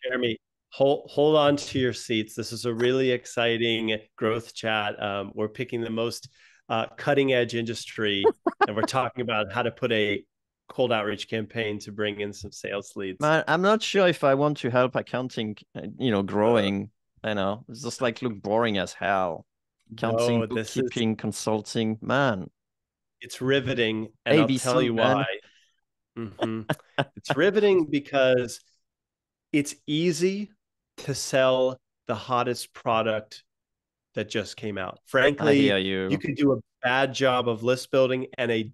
Jeremy, hold on to your seats. This is a really exciting growth chat. We're picking the most cutting edge industry, and we're talking about how to put a cold outreach campaign to bring in some sales leads. Man, I'm not sure if I want to help accounting, Uh, growing. It's just like look boring as hell. Accounting, no, this is bookkeeping, consulting, man. it's riveting, and I'll tell ABC, you why. man. Mhm. It's riveting because it's easy to sell the hottest product that just came out. I hear Frankly, you you. can do a bad job of list building and a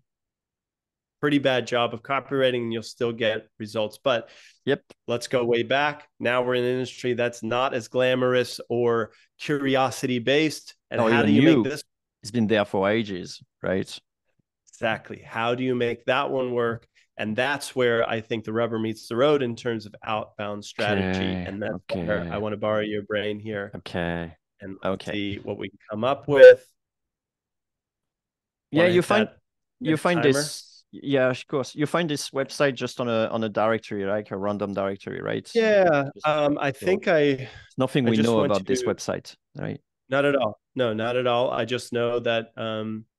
pretty bad job of copywriting, and you'll still get results. But Yep. let's go way back. Now we're in an industry that's not as glamorous or curiosity based. And Or how do even you make you. this It's been there for ages, right? exactly? How do you make that one work? And that's where I think the rubber meets the road in terms of outbound strategy. Okay. And that's where I Okay. want to borrow your brain here Okay. and Okay. see what we can come up with. Yeah, Want to hit that you find timer? this, yeah, of course. You find this website just on a directory, like a random directory, right? Yeah. Just I so think I it's nothing I we just know want about this to website, right? not at all. No, not at all. I just know that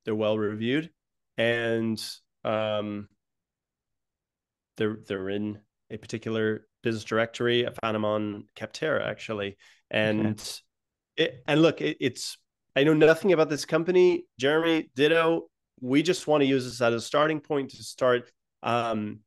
they're well reviewed and um, they're in a particular business directory. I found them on Capterra actually, Okay. and look, it's I know nothing about this company, Jeremy. Ditto. We just want to use this as a starting point to start um,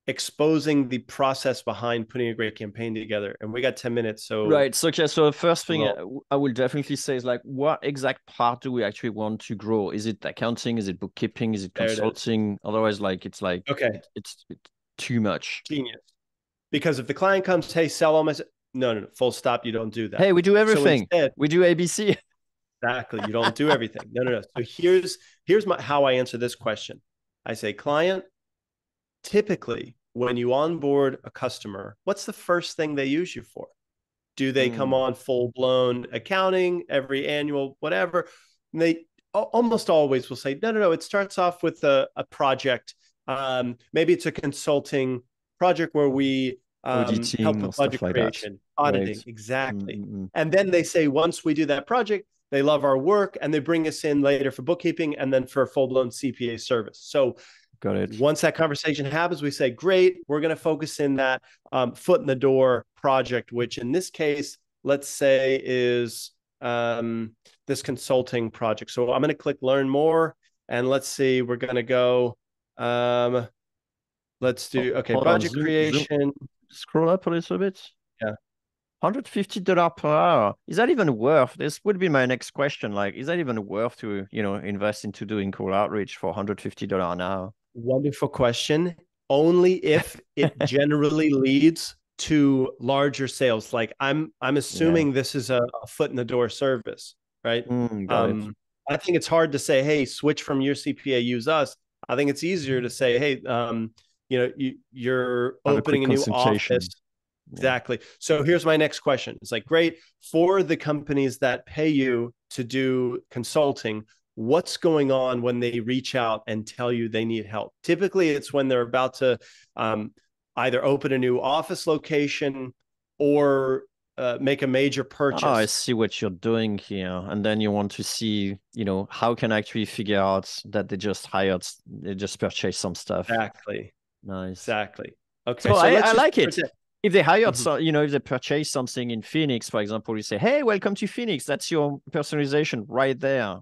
exposing the process behind putting a great campaign together. And we got 10 minutes, so Right. So, okay. So, the first thing roll. I will definitely say is like, what exact part do we actually want to grow? Is it accounting? Is it bookkeeping? Is it There it is. consulting? Otherwise, like Okay, it's too much. genius. Because if the client comes, hey, sell all my, no, no, no, full stop. You don't do that. Hey, we do So everything. instead, We do ABC. exactly, you don't do everything. No, no, no. So here's how I answer this question. I say, client, typically when you onboard a customer, what's the first thing they use you for? Do they come Mm. on full blown accounting every annual, whatever? And they almost always will say, no, no, no. It starts off with a project. Maybe it's a consulting project where we help Auditing or with stuff budget like that. creation, Right. auditing. Exactly. Mm-mm. And then they say, once we do that project, they love our work and they bring us in later for bookkeeping and then for full blown CPA service. So Got it. once that conversation happens, we say, great, we're going to focus in that foot in the door project, which in this case, let's say is this consulting project. So I'm going to click learn more and let's see, we're going to go, um, let's Oh, do, okay, hold on. budget Zoom. creation. Scroll up a little bit. Yeah. $150 per hour. Is that even worth? This would be my next question. Like, is that even worth to, invest into doing cold outreach for $150 an hour? Wonderful question. Only if it generally leads to larger sales. Like I'm Yeah. assuming this is a foot in the door service, right? Got it. I think it's hard to say, hey, switch from your CPA, use us. I think it's easier to say, hey, you're Have a quick opening a new office. consultation. Yeah. Exactly. So here's my next question. It's like, great, for the companies that pay you to do consulting, what's going on when they reach out and tell you they need help? Typically, it's when they're about to um, either open a new office location or make a major Oh, I purchase. see what you're doing here. And then you want to see, how can I actually figure out that they just purchased some stuff. Exactly. Nice. Exactly. Okay. So So I let's just like it. pretend. If they hired Mhm. some, if they purchase something in Phoenix, for example, you say, "Hey, welcome to Phoenix." That's your personalization right there.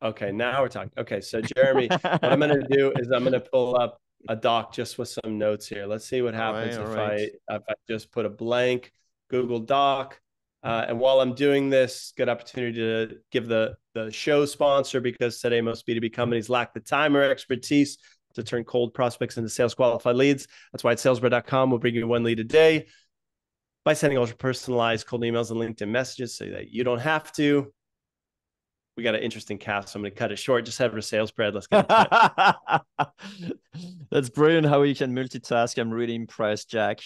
Okay. Now we're talking. Okay. So, Jeremy, what I'm going to do is I'm going to pull up a doc just with some notes here. Let's see what All right, happens all if right. I just put a blank Google Doc. And while I'm doing this, good opportunity to give the show sponsor because today most B2B companies lack the time or expertise to turn cold prospects into sales qualified leads. That's why at salesbread.com we'll bring you one lead a day by sending ultra personalized cold emails and LinkedIn messages so that you don't have to. We got an interesting cast, so I'm going to cut it short. Just have a sales spread. Let's get into it. That's brilliant how you can multitask. I'm really impressed, Jack.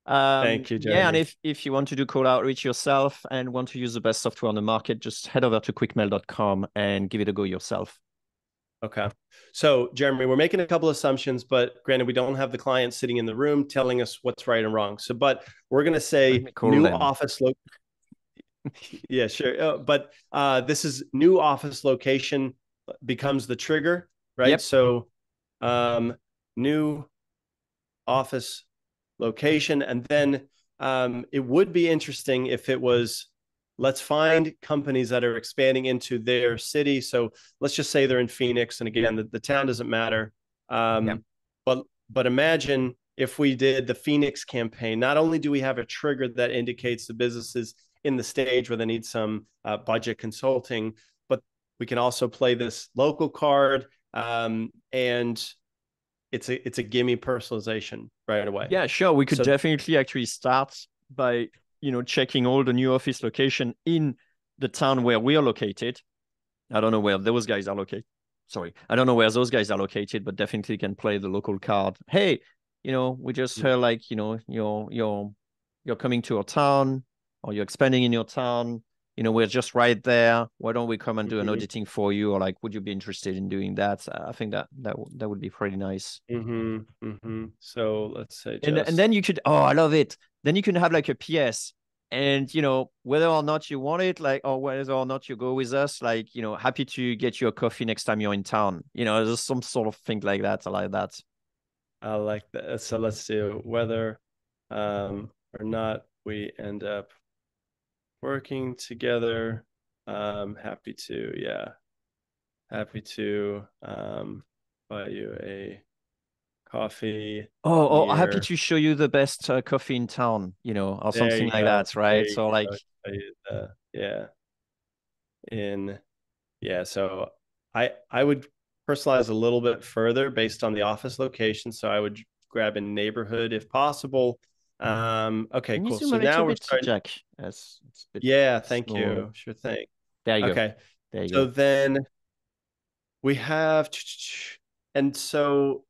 Thank you, Yeah, and Jeremy. if you want to do cold outreach yourself and want to use the best software on the market, just head over to quickmail.com and give it a go yourself. Okay. So, Jeremy, we're making a couple assumptions, but granted, we don't have the client sitting in the room telling us what's right and wrong. So, but we're going to Let say me call new them. office. Yeah, sure. But this is new office location becomes the trigger, right? Yep. So, um, new office location. And then it would be interesting if it was, let's find companies that are expanding into their city. So let's just say they're in Phoenix. And again, the town doesn't matter. Yep. Um, but imagine if we did the Phoenix campaign, not only do we have a trigger that indicates the businesses in the stage where they need some budget consulting, but we can also play this local card, and it's a gimme personalization right away. Yeah, sure. We could So definitely actually start by, checking all the new office location in the town where we are located. I don't know where those guys are located. Sorry, I don't know where those guys are located, but definitely can play the local card. Hey, we just heard like, you're coming to our town or you're expanding in your town. We're just right there. Why don't we come and do an mm-hmm, auditing for you? Or like, would you be interested in doing that? I think that would be pretty nice. mm-hmm, mm-hmm. So let's say And just then you could, oh, I love it. Then you can have like a PS, and whether or not you want it, like, or whether or not you go with us, like, happy to get you a coffee next time you're in town. There's some sort of thing like that. I like that. I like that. So let's do whether or not we end up working together. Happy to, yeah, happy to buy you a coffee Oh, happy near. to show you the best coffee in town, or There something you like go. that, There right? you So like, go. Yeah, in yeah. So I would personalize a little bit further based on the office location. So I would grab a neighborhood if possible. Okay, can you cool. zoom a So little now we're bit, starting. Jack? It's a bit Yeah, thank small. you. Sure thing. There you go. Okay. There you So go. then we have, and so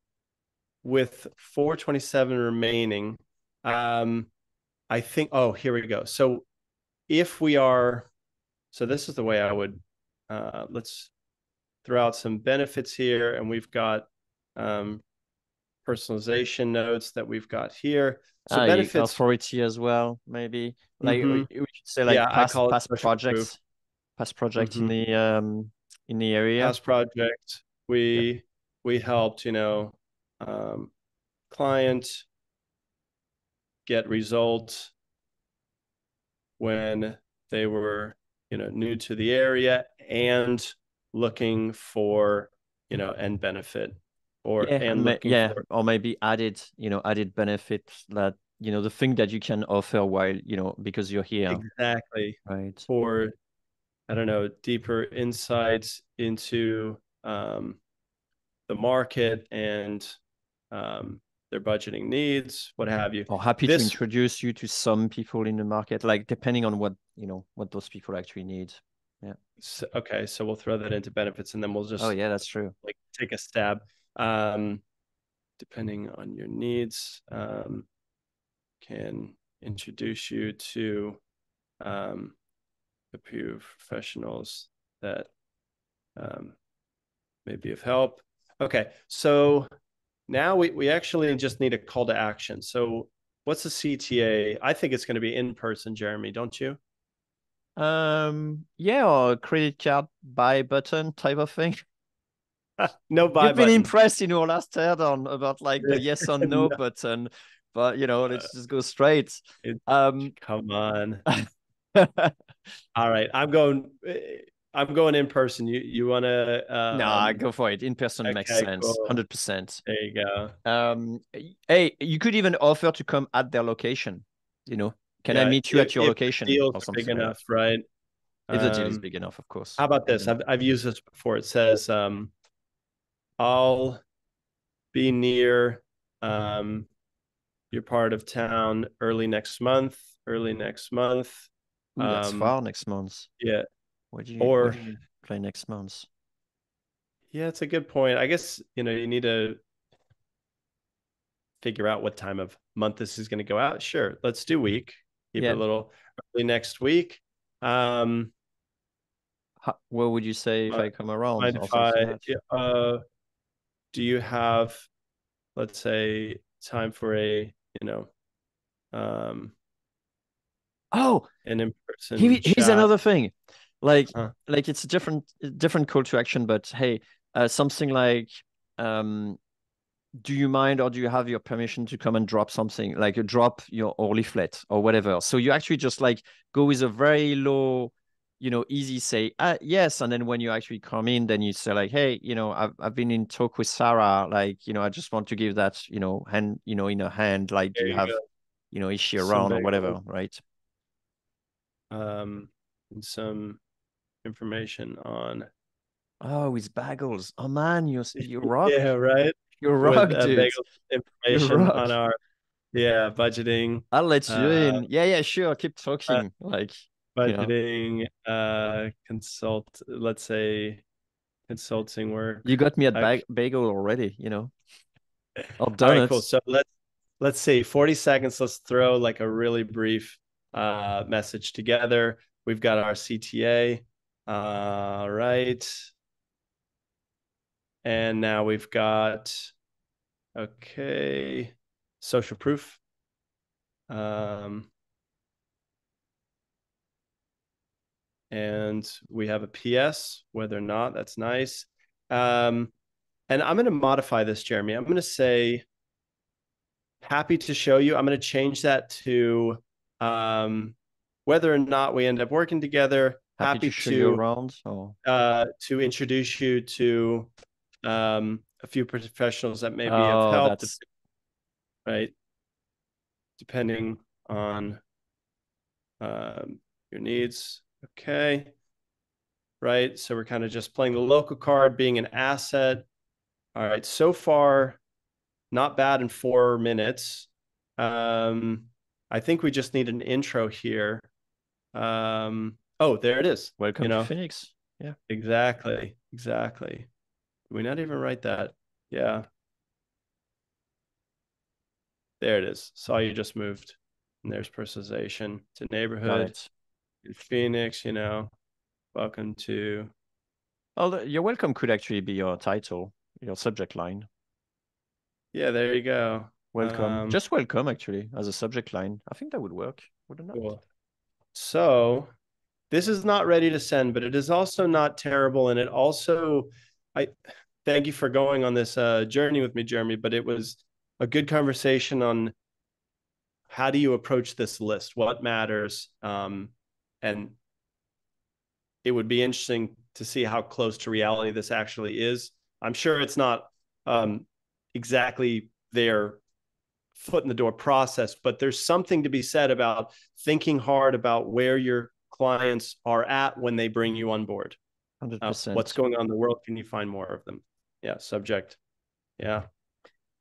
with 427 remaining, um, I think, oh, here we go. So if we are, so this is the way I would, let's throw out some benefits here. And we've got um, personalization notes that we've got here. So benefits, Authority as well, maybe. Like mm-hmm. we should say Yeah, like I call it past social proof. past project Mm-hmm. in the area. Past project, Yep. we helped, um, client get results when they were, new to the area and looking for, end benefit or Yeah, and looking yeah, for or maybe added benefits that the thing that you can offer while because you're here, exactly right? for, I don't know, deeper insights into the market and their budgeting needs, what have you. Or happy to This introduce you to some people in the market, like depending on what those people actually need. Yeah. okay, so we'll throw that into benefits and then we'll Oh just yeah, that's true. like take a stab. Um, Depending on your needs, can introduce you to um, a few professionals that um, may be of help. Okay, so now we actually just need a call to action. So what's the CTA? I think it's going to be in person, Jeremy, don't you? Yeah, or a credit card buy button type of thing. No buy You've been button. impressed in your last turn on about like the yes or no No, button, but let's just go straight. it, Um, come on. no, All right, I'm going in person. You want to go for it. In person makes okay, sense, cool. 100%. There you go. Um, hey, you could even offer to come at their location. You know, can I Yeah, meet you at your if the location deals or are big something like that? enough, right? If the deal is Um, big enough, of course. how about this? Even I've used this before. It says I'll be near um your part of town early next month. Early next month. ooh, that's Um, far next month. yeah, What or do you play next month? yeah, it's a good point. I guess you need to figure out what time of month this is going to go out. Sure, let's do week. Keep it Yeah. a little early next week. Um, What would you say if Mi- I come around Mind or if I, something like that? uh, do you have, let's say, time for you know, um, Oh, an in-person here's chat? another thing. Like Huh? it's a different call to action, but hey, something like um do you mind or do you have your permission to come and drop something like drop your or leaflet or whatever? So you actually just like go with a very low, easy say yes, and then when you actually come in, then you say like, hey, I've been in talk with Sarah, like, I just want to give that, hand, in a hand, like, do There you you have, go. is she Some around or bagels, whatever, right? and some information on. Oh, with bagels. Oh man, you rock. Yeah, right. You With rock, dude. bagel You information rock. on our, yeah, budgeting, I'll let you uh, in. Yeah, yeah, sure. Keep uh talking. Like, you know, budgeting, let's say consulting work. you got me at Okay. bagel already, or All right, cool. donuts. So let's see, 40 seconds. Let's throw like a really brief message together. We've got our CTA. Right. And now we've got, okay, social proof. Um, and we have a PS, whether or not, that's nice. Um, and I'm going to modify this, Jeremy. I'm going to say, happy to show you. I'm going to change that to um, whether or not we end up working together. Happy to Happy show you around. Oh, to introduce you to a few professionals that maybe have oh, helped, that's right? Depending on your needs. Okay, right. So we're kind of just playing the local card, being an asset. All right. So far, not bad in 4 minutes. Um, I think we just need an intro here. Oh, there it is. welcome to Phoenix. Yeah, Exactly. Exactly. Did we not even write that? Yeah, there it is. Saw you just moved. And there's personalization to got neighborhood it. in Phoenix, welcome to, Oh, your welcome could actually be your title, your subject line. yeah, there you go. Welcome. Just welcome, actually, as a subject line. I think that would work, wouldn't it? Cool. So this is not ready to send, but it is also not terrible. And it also, I thank you for going on this journey with me, Jeremy, but it was a good conversation on how do you approach this list? What matters? And it would be interesting to see how close to reality this actually is. I'm sure it's not um, exactly their foot in the door process, but there's something to be said about thinking hard about where your clients are at when they bring you on board. What's 100%. going on in the world? Can you find more of them? Yeah, subject. Yeah.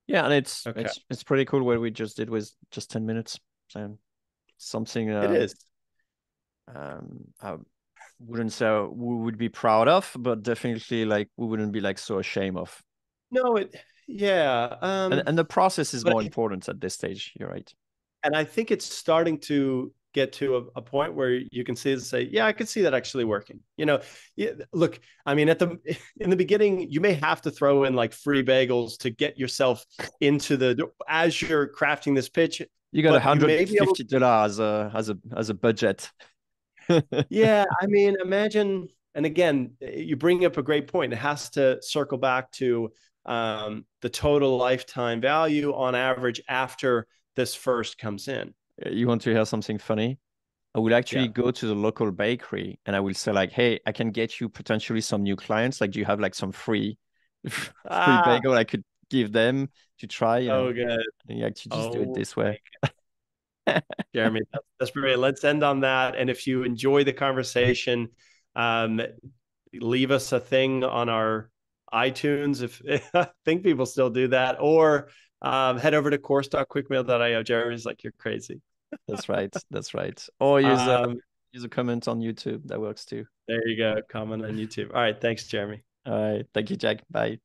Yeah, and it's Okay. it's it's pretty cool what we just did with just 10 minutes. So something It is. I wouldn't say we would be proud of, but definitely like we wouldn't be like so ashamed of. No, yeah. And the process is But more important at this stage. You're right. and I think it's starting to get to a point where you can see and say, yeah, I could see that actually working. Yeah, look, I mean, in the beginning, you may have to throw in like free bagels to get yourself into as you're crafting this pitch, You got but you may be able. $150 as a budget. Yeah, I mean, imagine, and again, you bring up a great point. It has to circle back to the total lifetime value on average after this first comes in. You want to hear something funny? I will actually Yeah. go to the local bakery and I will say like, hey, I can get you potentially some new clients. Like, do you have like some free Ah, bagel I could give them to try, oh, good. and you actually just do it Oh, this way. Jeremy, that's brilliant. Let's end on that. And if you enjoy the conversation, um, leave us a thing on our iTunes. If I think people still do that, or head over to course.quickmail.io. Jeremy's like, you're crazy. That's right. That's right. Or Um, use a comment on YouTube. That works too. there you go. Comment on YouTube. All right. Thanks, Jeremy. All right. Thank you, Jack. Bye.